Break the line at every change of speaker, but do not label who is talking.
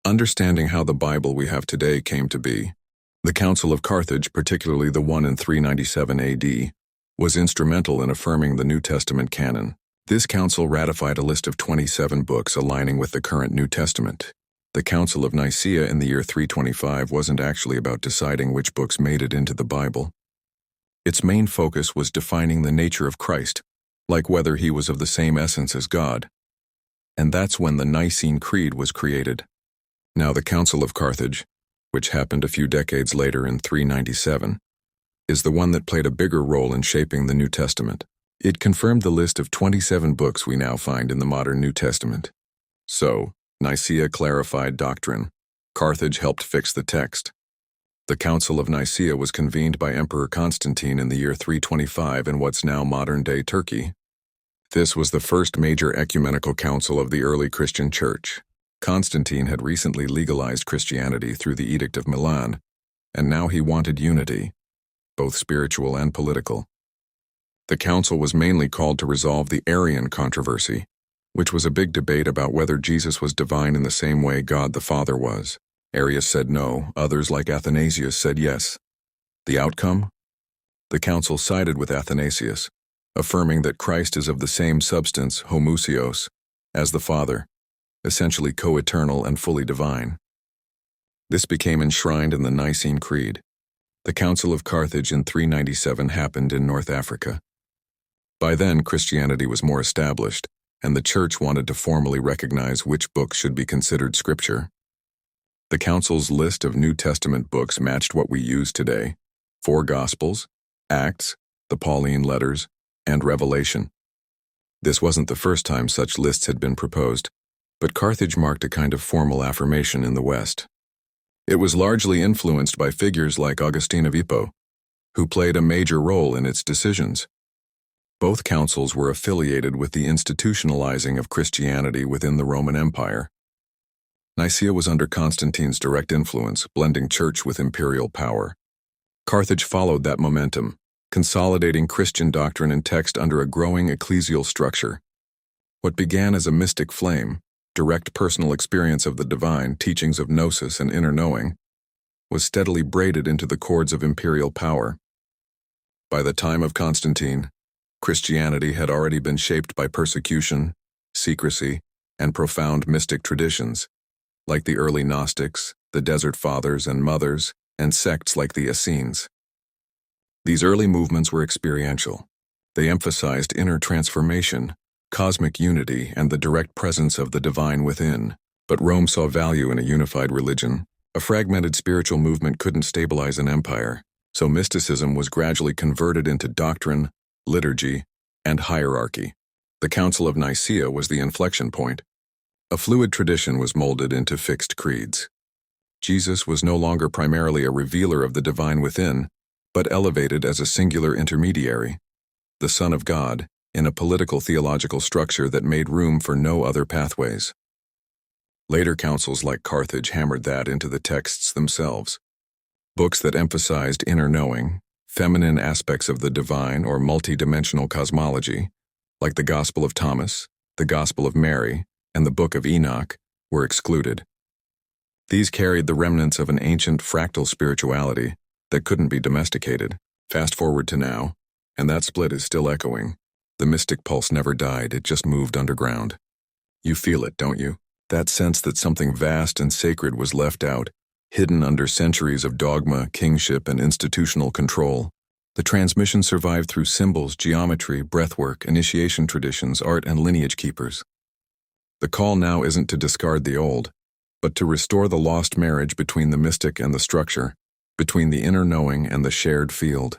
Understanding how the Bible we have today came to be, the Council of Carthage, particularly the one in 397 AD, was instrumental in affirming the New Testament canon. This council ratified a list of 27 books aligning with the current New Testament. The Council of Nicaea in the year 325 wasn't actually about deciding which books made it into the Bible. Its main focus was defining the nature of Christ, like whether he was of the same essence as God. And that's when the Nicene Creed was created. Now the Council of Carthage, which happened a few decades later in 397, is the one that played a bigger role in shaping the New Testament. It confirmed the list of 27 books we now find in the modern New Testament. So, Nicaea clarified doctrine. Carthage helped fix the text. The Council of Nicaea was convened by Emperor Constantine in the year 325 in what's now modern-day Turkey. This was the first major ecumenical council of the early Christian Church. Constantine had recently legalized Christianity through the Edict of Milan, and now he wanted unity, both spiritual and political. The council was mainly called to resolve the Arian controversy, which was a big debate about whether Jesus was divine in the same way God the Father was. Arius said no, others like Athanasius said yes. The outcome? The council sided with Athanasius, affirming that Christ is of the same substance, homoousios, as the Father, essentially co-eternal and fully divine. This became enshrined in the Nicene Creed. The Council of Carthage in 397 happened in North Africa. By then, Christianity was more established, and the Church wanted to formally recognize which books should be considered Scripture. The Council's list of New Testament books matched what we use today: 4 Gospels, Acts, the Pauline letters, and Revelation. This wasn't the first time such lists had been proposed, but Carthage marked a kind of formal affirmation in the West. It was largely influenced by figures like Augustine of Hippo, who played a major role in its decisions. Both councils were affiliated with the institutionalizing of Christianity within the Roman Empire. Nicaea was under Constantine's direct influence, blending church with imperial power. Carthage followed that momentum, consolidating Christian doctrine and text under a growing ecclesial structure. What began as a mystic flame, direct personal experience of the divine, teachings of gnosis and inner knowing, was steadily braided into the cords of imperial power. By the time of Constantine, Christianity had already been shaped by persecution, secrecy, and profound mystic traditions, like the early Gnostics, the Desert Fathers and Mothers, and sects like the Essenes. These early movements were experiential. They emphasized inner transformation, cosmic unity, and the direct presence of the divine within. But Rome saw value in a unified religion. A fragmented spiritual movement couldn't stabilize an empire, so mysticism was gradually converted into doctrine, liturgy, and hierarchy. The Council of Nicaea was the inflection point. A fluid tradition was molded into fixed creeds. Jesus was no longer primarily a revealer of the divine within, but elevated as a singular intermediary, the Son of God, in a political theological structure that made room for no other pathways. Later councils like Carthage hammered that into the texts themselves. Books that emphasized inner knowing, feminine aspects of the divine or multi-dimensional cosmology, like the Gospel of Thomas, the Gospel of Mary, and the Book of Enoch, were excluded. These carried the remnants of an ancient fractal spirituality that couldn't be domesticated. Fast forward to now, and that split is still echoing. The mystic pulse never died, it just moved underground. You feel it, don't you? That sense that something vast and sacred was left out, hidden under centuries of dogma, kingship, and institutional control. The transmission survived through symbols, geometry, breathwork, initiation traditions, art, and lineage keepers. The call now isn't to discard the old, but to restore the lost marriage between the mystic and the structure, between the inner knowing and the shared field.